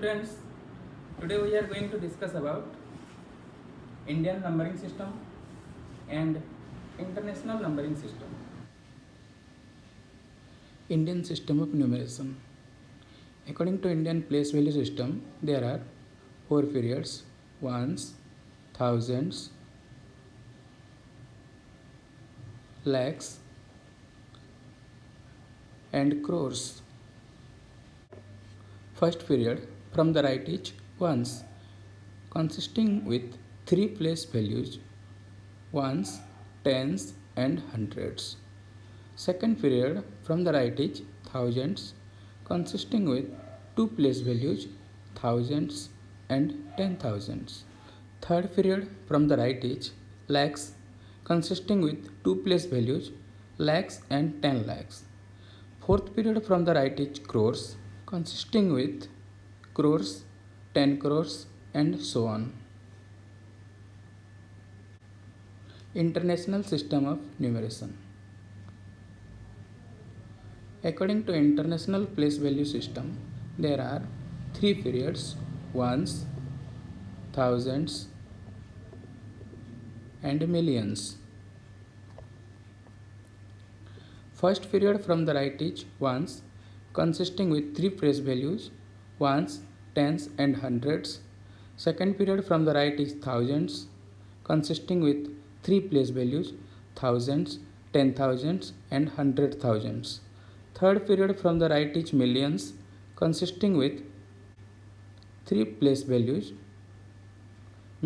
students, today we are going to discuss about Indian numbering system and international numbering system. Indian system of numeration. According to Indian place value system, there are 4 periods: ones, thousands, lakhs, and crores. First period from the right is ones, consisting with 3 place values: ones, tens, and hundreds. Second period from the right is thousands, consisting with 2 place values: thousands and 10,000s. Third period from the right is lakhs, consisting with 2 place values: lakhs and 10 lakhs. Fourth period from the right is crores, consisting with crores, 10 crores, and so on. International system of numeration. According to international place value system, there are 3 periods: ones, thousands, and millions. First period from the right is ones, consisting with 3 place values: ones, tens, and hundreds. Second period from the right is thousands, consisting with 3 place values: thousands, 10,000s, and 100,000s. Third period from the right is millions, consisting with 3 place values: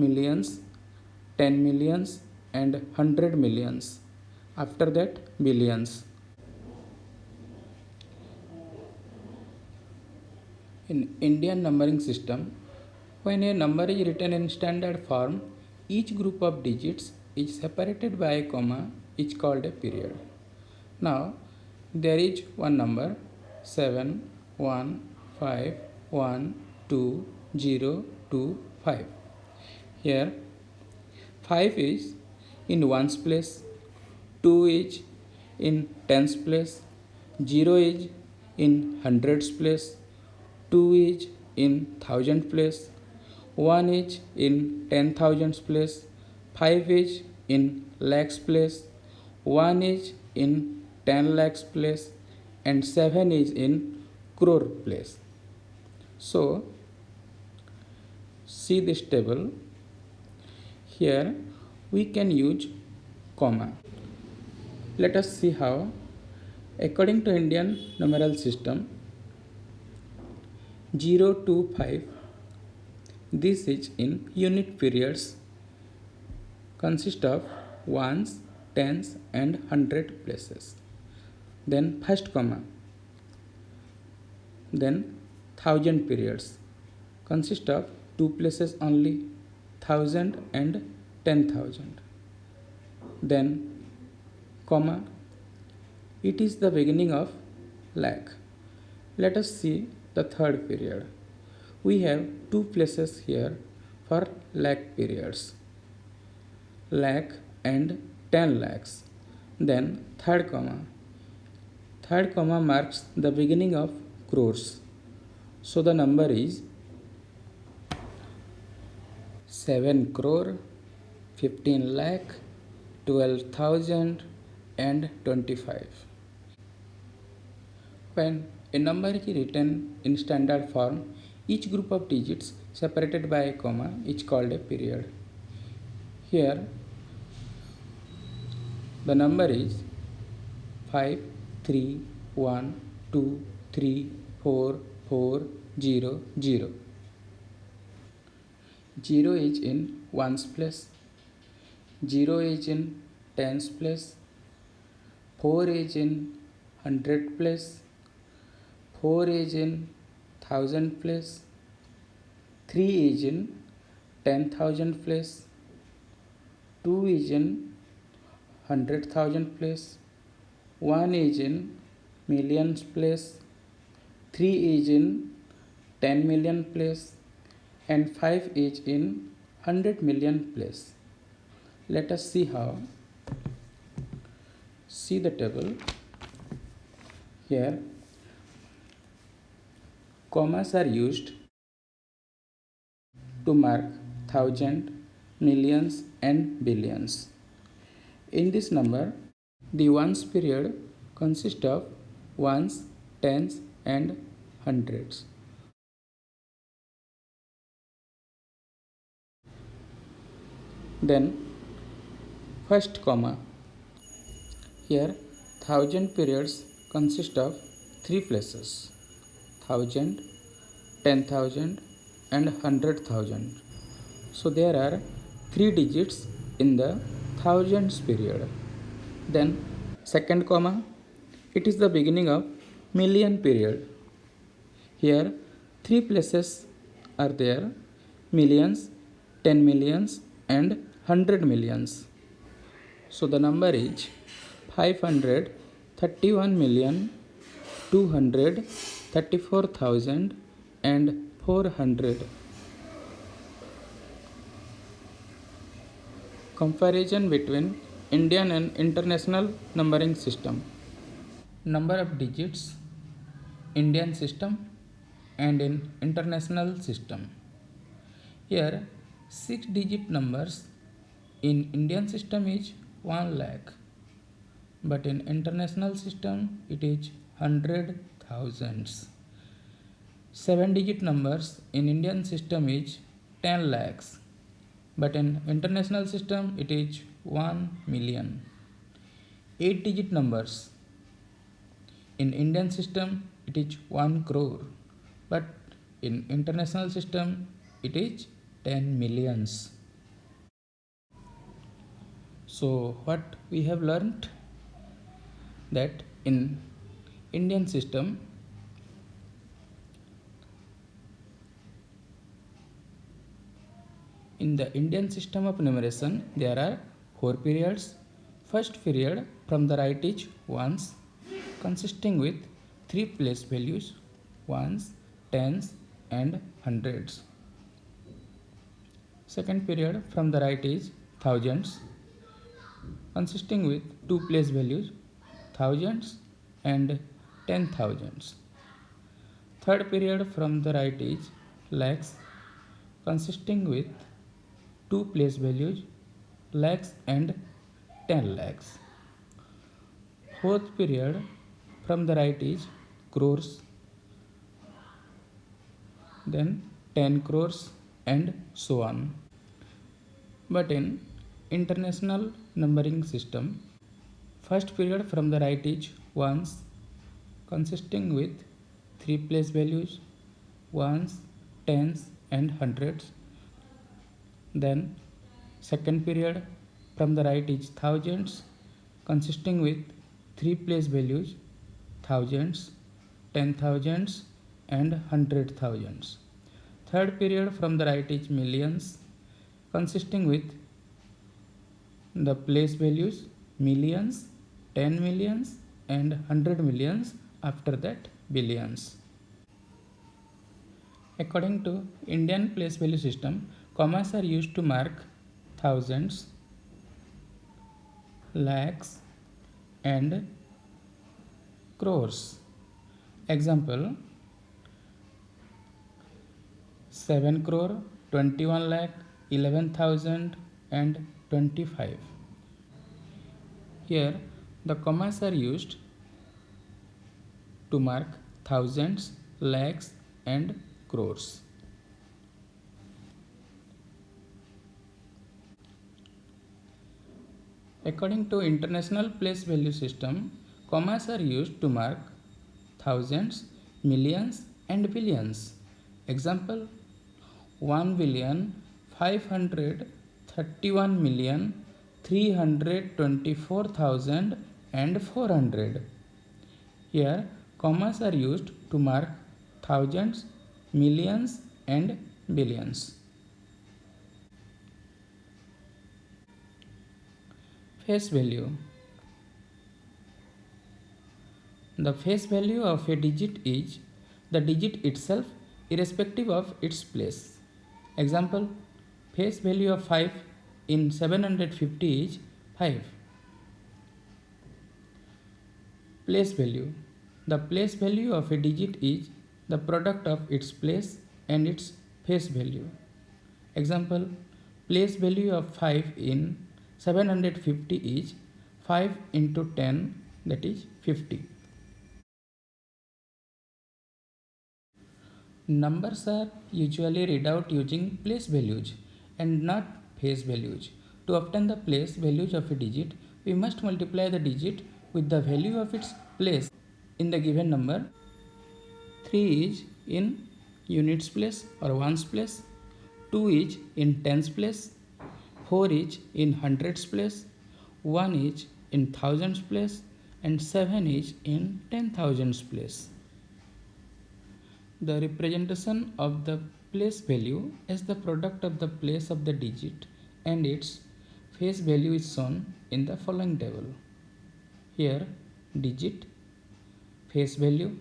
millions, 10 millions, and 100 millions. After that, billions. In Indian numbering system, when a number is written in standard form, each group of digits is separated by a comma is called a period. Now, there is one number 7, 1, 5, 1, 2, 0, 2, 5. Here, 5 is in ones place, 2 is in tens place, 0 is in hundreds place, 2 is in thousand place, 1 is in 10,000s place, 5 is in lakhs place, 1 is in 10 lakhs place, and 7 is in crore place. So, see this table. Here we can use comma. Let us see how. According to Indian numeral system, 0 to 5, this is in unit periods, consist of ones, tens, and 100 places. Then first comma. Then 1000 periods, consist of 2 places only, 1000 and 10,000. Then comma. It is the beginning of lakh. Let us see the third period. We have 2 places here for lakh periods, lakh and 10 lakhs. Then third comma. Third comma marks the beginning of crores. So the number is 7 crore, 15 lakh, 12,000, and 25. When a number is written in standard form, each group of digits separated by a comma is called a period. Here, the number is 5, 3, 1, 2, 3, 4, 4, 0, 0. 0 is in ones place, 0 is in tens place, 4 is in hundred place, 4 is in thousand place, 3 is in 10,000 place, 2 is in 100,000 place, 1 is in millions place, 3 is in 10 million place, and 5 is in 100 million place. Let us see how. See the table. Here, commas are used to mark thousand, millions, and billions. In this number, the ones period consists of ones, tens, and hundreds. Then, first comma. Here, thousand periods consist of three places: thousand, 10,000, and 100,000. So there are three digits in the thousands period. Then, second comma, it is the beginning of million period. Here, three places are there: millions, 10 millions, and 100 millions. So the number is 531,234,400. Comparison between Indian and international numbering system. Number of digits Indian system and in international system. Here 6 digit numbers in Indian system is 1 lakh, but in international system it is 100 thousands. 7 digit numbers in Indian system is 10 lakhs, but in international system it is 1 million. 8 digit numbers in Indian system it is 1 crore, but in international system it is 10 millions. So what we have learned, that in Indian system of numeration there are four periods. First period from the right is ones, consisting with three place values: ones, tens, and hundreds. Second period from the right is thousands, consisting with two place values: thousands and 10,000s. Third period from the right is lakhs, consisting with two place values: lakhs and 10 lakhs. Fourth period from the right is crores, then 10 crores, and so on. But in international numbering system, first period from the right is ones, consisting with three place values: ones, tens, and hundreds. Then second period from the right is thousands, consisting with three place values: thousands, 10,000s, and 100,000s. Third period from the right is millions, consisting with the place values: millions, 10 millions, and 100 millions, after that billions. According to Indian place value system, commas are used to mark thousands, lakhs, and crores. Example: 7 crore, 21 lakh, 11,000, and 25. Here the commas are used to mark thousands, lakhs, and crores. According to international place value system, commas are used to mark thousands, millions, and billions. Example: 1,531,324,400. Here commas are used to mark thousands, millions, and billions. Face value. The face value of a digit is the digit itself irrespective of its place. Example: face value of 5 in 750 is 5. Place value. The place value of a digit is the product of its place and its face value. Example, place value of 5 in 750 is 5 into 10, that is 50. Numbers are usually read out using place values and not face values. To obtain the place values of a digit, we must multiply the digit with the value of its place in the given number. 3 is in units place or ones place, 2 is in tens place, 4 is in hundreds place, 1 is in thousands place, and 7 is in 10,000s place. The representation of the place value as the product of the place of the digit and its face value is shown in the following table. Here, digit, face value,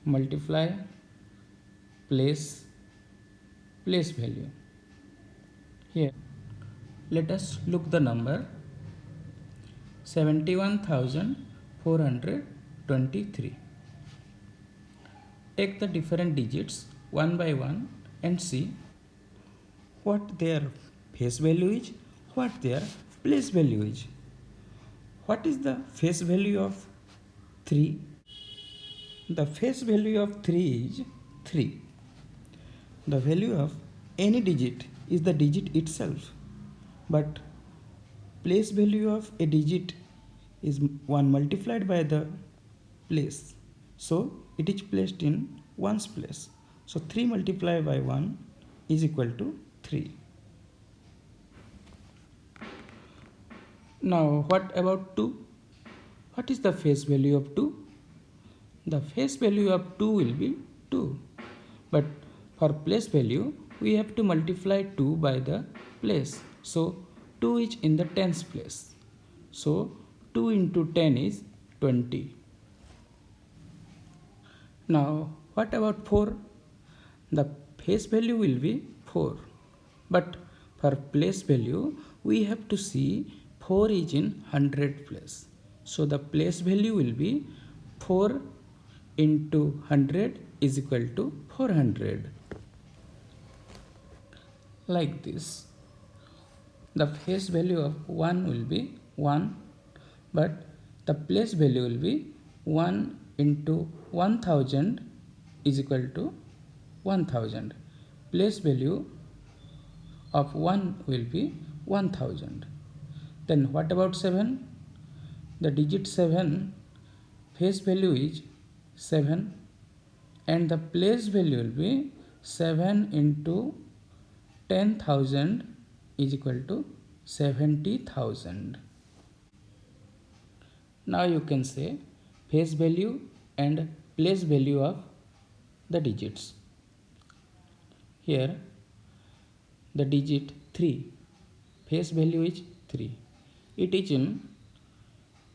multiplier, place value. Here, let us look the number 71,423. Take the different digits one by one and see what their face value is, what their place value is. What is the face value of 3? The face value of 3 is 3. The value of any digit is the digit itself, but place value of a digit is 1 multiplied by the place. So it is placed in ones place. So 3 multiplied by 1 is equal to 3. Now what about 2? What is the face value of 2? The face value of 2 will be 2. But for place value, we have to multiply 2 by the place. So 2 is in the tens place. So 2 into 10 is 20. Now what about 4? The face value will be 4. But for place value, we have to see 4 is in 100 place. So the place value will be 4 into 100 is equal to 400. Like this. The face value of 1 will be 1, but the place value will be 1 into 1000 is equal to 1000. Place value of 1 will be 1000. Then what about 7? The digit 7 face value is 7 and the place value will be 7 into 10,000 is equal to 70,000. Now you can say face value and place value of the digits. Here the digit 3, face value is 3. It is in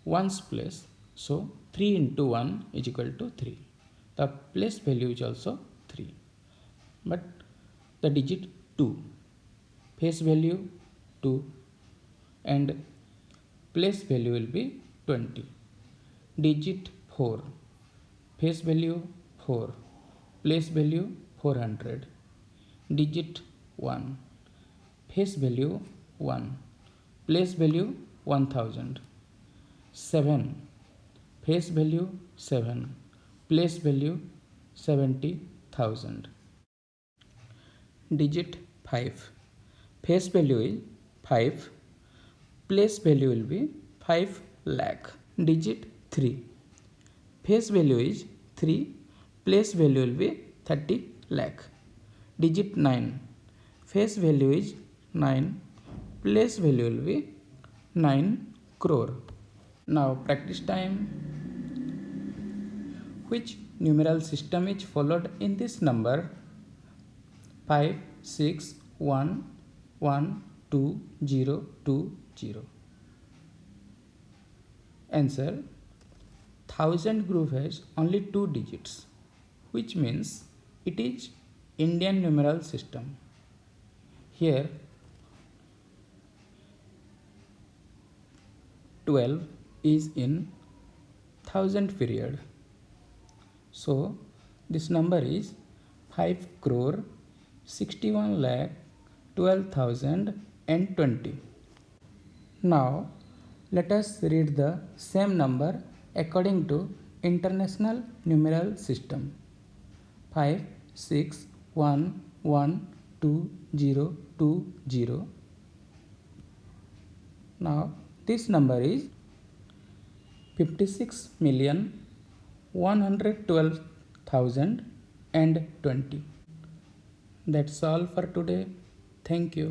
ones place, so 3 into 1 is equal to 3. The place value is also 3. But the digit 2, face value 2 and place value will be 20. Digit 4, face value 4, place value 400. Digit 1, face value 1, place value 1000. 7, face value 7, place value 70,000. Digit 5, face value is 5, place value will be 5 lakh. Digit 3, face value is 3, place value will be 30 lakh. Digit 9, face value is 9, place value will be 9 crore. Now practice time. Which numeral system is followed in this number? 5, 6, 1, 1, 2, 0, 2, 0. Answer: 1000 group has only 2 digits, which means it is Indian numeral system. Here 12 is in 1000 period. So this number is 5 crore 61 lakh 12,020. Now let us read the same number according to International Numeral System. 5 6 1 1 2 0 2 0. Now this number is 56,112,020. That's all for today. Thank you.